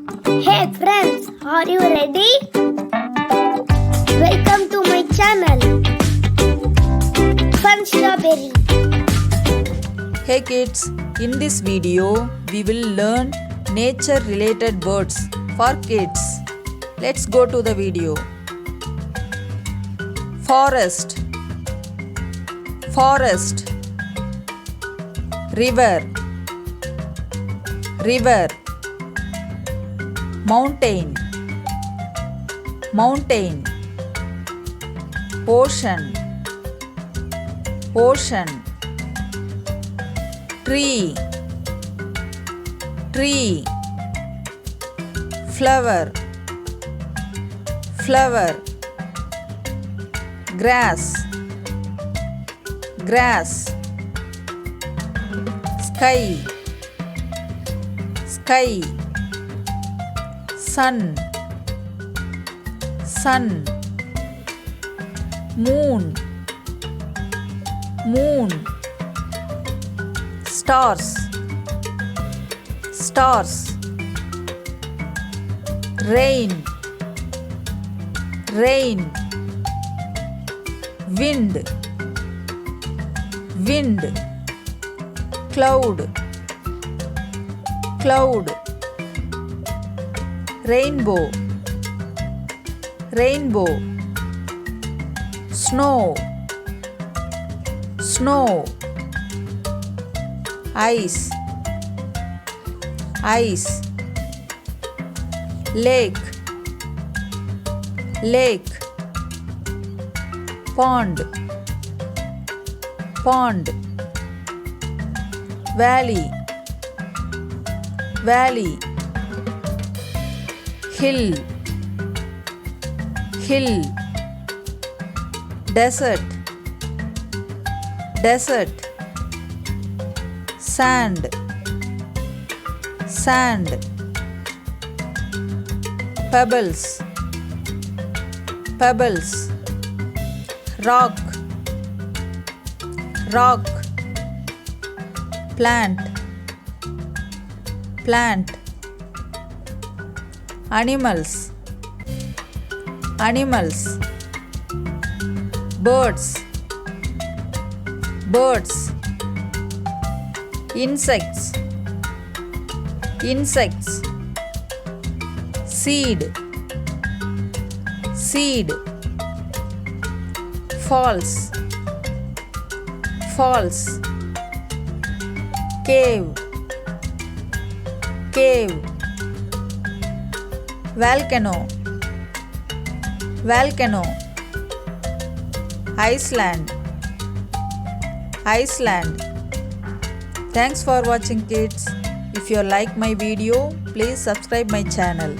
Hey friends, are you ready? Welcome to my channel, Fun Strawberry. Hey kids, in this video we will learn nature related words for kids. Let's go to the video. Forest, forest. River, river. Mountain, mountain. Ocean, ocean. Tree, tree. Flower, flower. Grass, grass. Sky, sky. Sun, sun. Moon, moon. Stars, stars. Rain, rain. Wind, wind. Cloud, cloud. Rainbow, rainbow. Snow, snow. Ice, ice. Lake, lake. Pond, pond. Valley, valley. Hill, hill. Desert, desert. Sand, sand. Pebbles, pebbles. Rock, rock. Plant, plant. Animals, animals. Birds, birds. Insects, insects. Seed, seed. Falls, falls. Cave, cave. Volcano, volcano. Iceland, Iceland. Thanks for watching kids. If you like my video, please subscribe my channel.